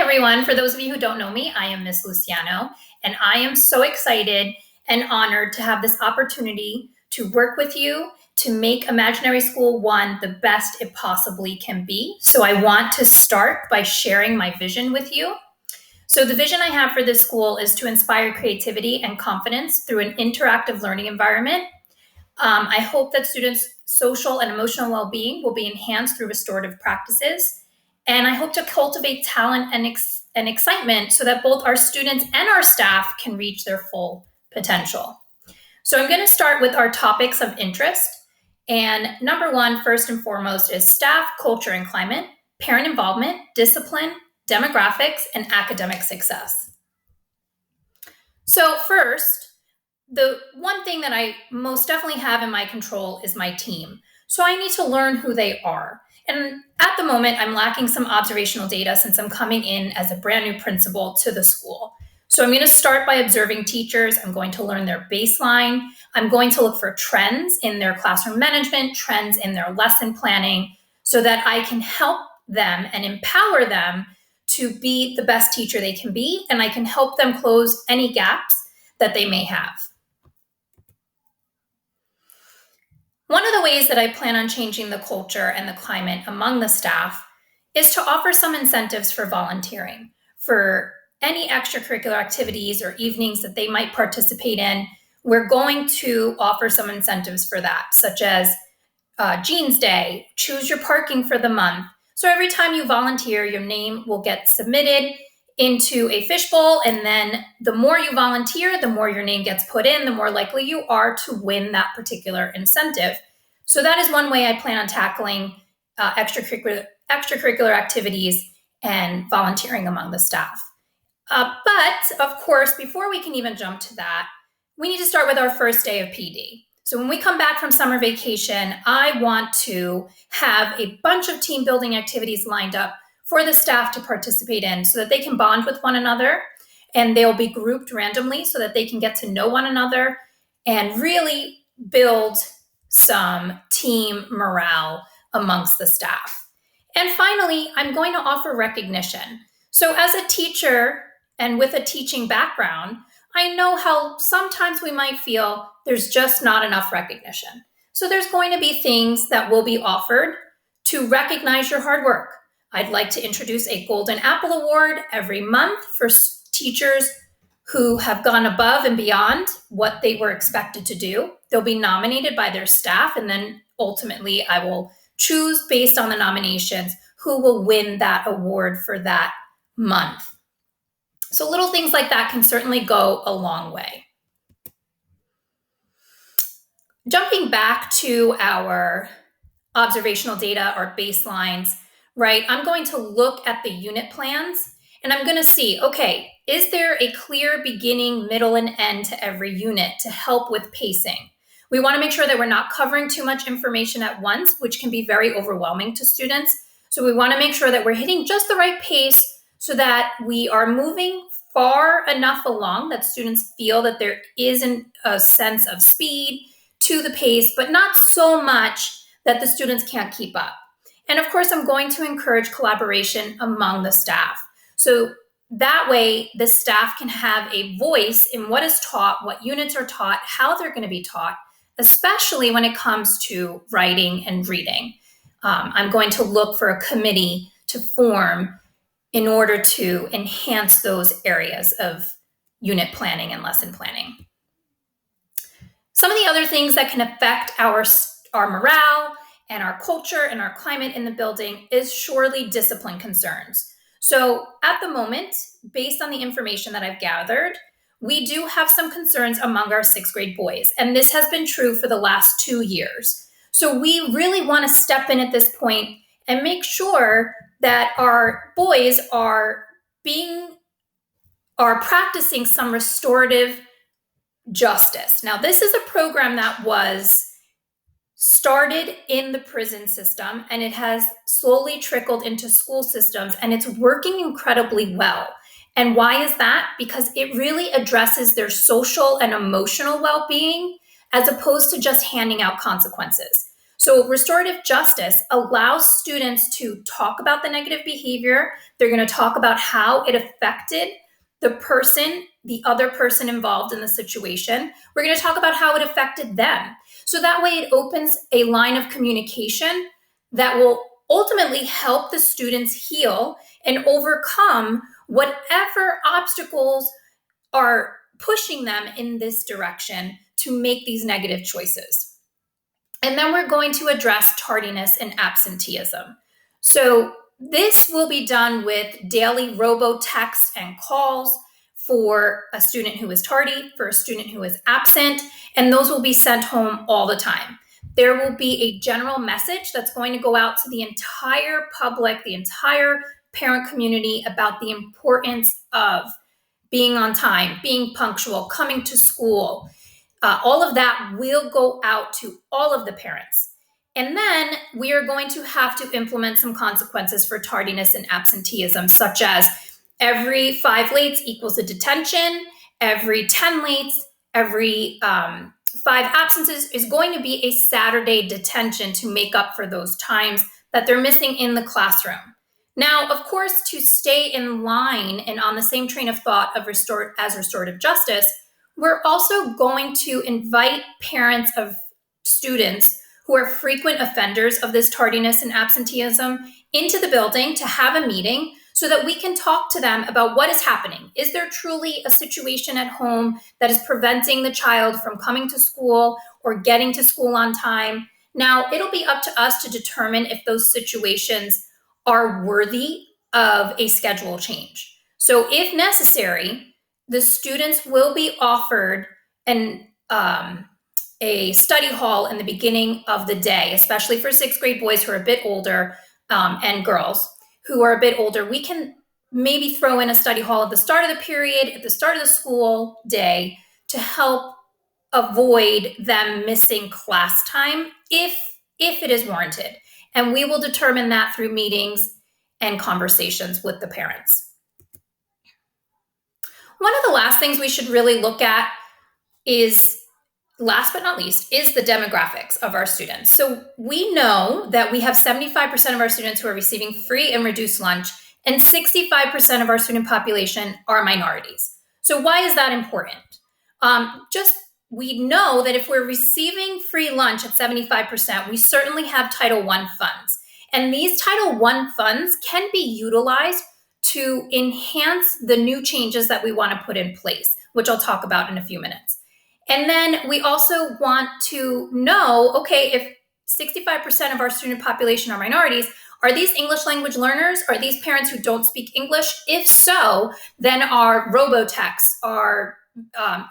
everyone. For those of you who don't know me, I am Miss Luciano, and I am so excited and honored to have this opportunity to work with you to make Imaginary School 1 the best it possibly can be. So I want to start by sharing my vision with you. So the vision I have for this school is to inspire creativity and confidence through an interactive learning environment. I hope that students' social and emotional well-being will be enhanced through restorative practices. And I hope to cultivate talent and excitement so that both our students and our staff can reach their full potential. So I'm going to start with our topics of interest. And number one, first and foremost, is staff, culture, and climate, parent involvement, discipline, demographics, and academic success. So first, the one thing that I most definitely have in my control is my team. So I need to learn who they are. And at the moment, I'm lacking some observational data since I'm coming in as a brand new principal to the school. So I'm going to start by observing teachers. I'm going to learn their baseline. I'm going to look for trends in their classroom management, trends in their lesson planning, so that I can help them and empower them to be the best teacher they can be, and I can help them close any gaps that they may have. One of the ways that I plan on changing the culture and the climate among the staff is to offer some incentives for volunteering. For any extracurricular activities or evenings that they might participate in, we're going to offer some incentives for that, such as Jeans Day, choose your parking for the month. So every time you volunteer, your name will get submitted into a fishbowl, and then the more you volunteer, the more your name gets put in, the more likely you are to win that particular incentive. So that is one way I plan on tackling extracurricular activities and volunteering among the staff. But of course, before we can even jump to that, we need to start with our first day of PD. So when we come back from summer vacation, I want to have a bunch of team building activities lined up for the staff to participate in so that they can bond with one another, and they'll be grouped randomly so that they can get to know one another and really build some team morale amongst the staff. And finally, I'm going to offer recognition. So as a teacher and with a teaching background, I know how sometimes we might feel there's just not enough recognition. So there's going to be things that will be offered to recognize your hard work. I'd like to introduce a Golden Apple Award every month for teachers who have gone above and beyond what they were expected to do. They'll be nominated by their staff, and then ultimately I will choose based on the nominations who will win that award for that month. So little things like that can certainly go a long way. Jumping back to our observational data, our baselines, right? I'm going to look at the unit plans and I'm going to see, okay, is there a clear beginning, middle, and end to every unit to help with pacing? We want to make sure that we're not covering too much information at once, which can be very overwhelming to students. So we want to make sure that we're hitting just the right pace so that we are moving far enough along that students feel that there isn't a sense of speed to the pace, but not so much that the students can't keep up. And of course, I'm going to encourage collaboration among the staff. So that way, the staff can have a voice in what is taught, what units are taught, how they're going to be taught, especially when it comes to writing and reading. I'm going to look for a committee to form in order to enhance those areas of unit planning and lesson planning. Some of the other things that can affect our morale and our culture and our climate in the building is surely discipline concerns. So at the moment, based on the information that I've gathered, we do have some concerns among our 6th grade boys, and this has been true for the last 2 years. So we really want to step in at this point and make sure that our boys are practicing some restorative justice. Now, this is a program that was started in the prison system, and it has slowly trickled into school systems, and it's working incredibly well. And why is that? Because it really addresses their social and emotional well-being as opposed to just handing out consequences. So restorative justice allows students to talk about the negative behavior. They're going to talk about how it affected the other person involved in the situation. We're going to talk about how it affected them. So that way it opens a line of communication that will ultimately help the students heal and overcome whatever obstacles are pushing them in this direction to make these negative choices. And then we're going to address tardiness and absenteeism. So this will be done with daily robo-texts and calls for a student who is tardy, for a student who is absent, and those will be sent home all the time. There will be a general message that's going to go out to the entire public, the entire parent community about the importance of being on time, being punctual, coming to school. All of that will go out to all of the parents. And then we are going to have to implement some consequences for tardiness and absenteeism, such as every 5 lates equals a detention, every 10 lates, every 5 absences is going to be a Saturday detention to make up for those times that they're missing in the classroom. Now, of course, to stay in line and on the same train of thought of restorative justice, we're also going to invite parents of students who are frequent offenders of this tardiness and absenteeism into the building to have a meeting so that we can talk to them about what is happening. Is there truly a situation at home that is preventing the child from coming to school or getting to school on time? Now, it'll be up to us to determine if those situations are worthy of a schedule change. So if necessary, the students will be offered a study hall in the beginning of the day, especially for 6th grade boys who are a bit older and girls who are a bit older. We can maybe throw in a study hall at the start of the period, at the start of the school day, to help avoid them missing class time if it is warranted. And we will determine that through meetings and conversations with the parents. One of the last things we should really look at is, last but not least, is the demographics of our students. So we know that we have 75% of our students who are receiving free and reduced lunch, and 65% of our student population are minorities. So why is that important? We know that if we're receiving free lunch at 75%, we certainly have Title I funds. And these Title I funds can be utilized to enhance the new changes that we want to put in place, which I'll talk about in a few minutes. And then we also want to know, okay, if 65% of our student population are minorities, are these English language learners? Are these parents who don't speak English? If so, then our robo-texts, our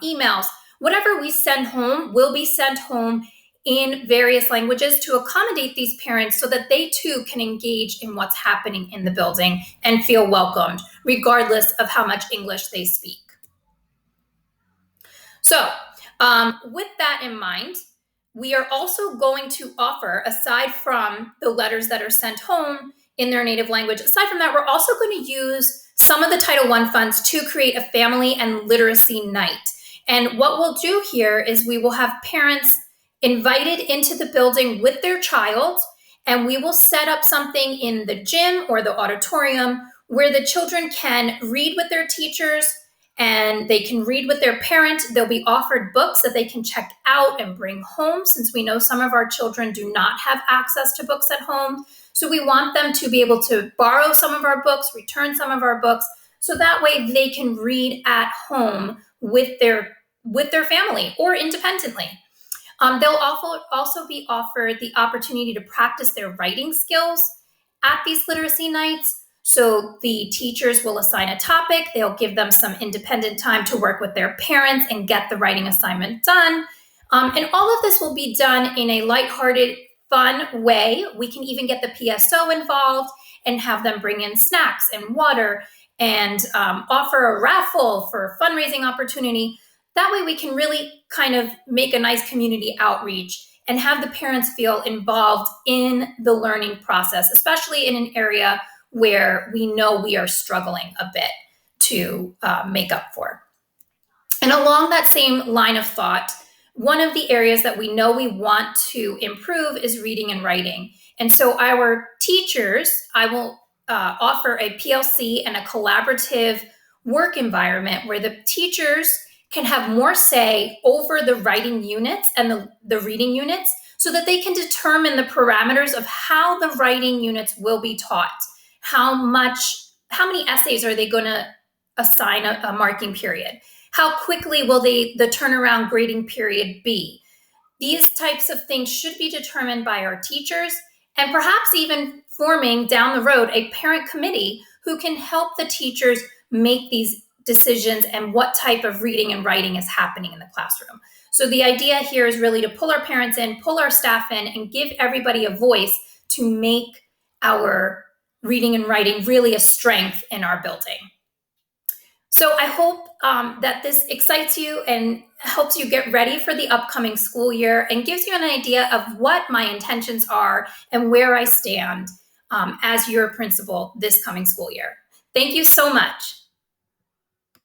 emails, whatever we send home will be sent home in various languages to accommodate these parents so that they too can engage in what's happening in the building and feel welcomed, regardless of how much English they speak. So, with that in mind, we are also going to offer, aside from the letters that are sent home in their native language, aside from that, we're also going to use some of the Title I funds to create a family and literacy night. And what we'll do here is we will have parents invited into the building with their child, and we will set up something in the gym or the auditorium where the children can read with their teachers and they can read with their parent. They'll be offered books that they can check out and bring home, since we know some of our children do not have access to books at home. So we want them to be able to borrow some of our books, return some of our books, so that way they can read at home with their family or independently. They'll also be offered the opportunity to practice their writing skills at these literacy nights. So the teachers will assign a topic, they'll give them some independent time to work with their parents and get the writing assignment done. And all of this will be done in a lighthearted, fun way. We can even get the PSO involved and have them bring in snacks and water and offer a raffle for a fundraising opportunity. That way we can really kind of make a nice community outreach and have the parents feel involved in the learning process, especially in an area where we know we are struggling a bit to make up for. And along that same line of thought, one of the areas that we know we want to improve is reading and writing. And so our teachers, I will offer a PLC and a collaborative work environment where the teachers can have more say over the writing units and the reading units so that they can determine the parameters of how the writing units will be taught. How many essays are they going to assign a marking period? How quickly will the turnaround grading period be? These types of things should be determined by our teachers, and perhaps even forming down the road a parent committee who can help the teachers make these decisions and what type of reading and writing is happening in the classroom. So the idea here is really to pull our parents in, pull our staff in, and give everybody a voice to make our reading and writing really a strength in our building. So I hope that this excites you and helps you get ready for the upcoming school year and gives you an idea of what my intentions are and where I stand as your principal this coming school year. Thank you so much.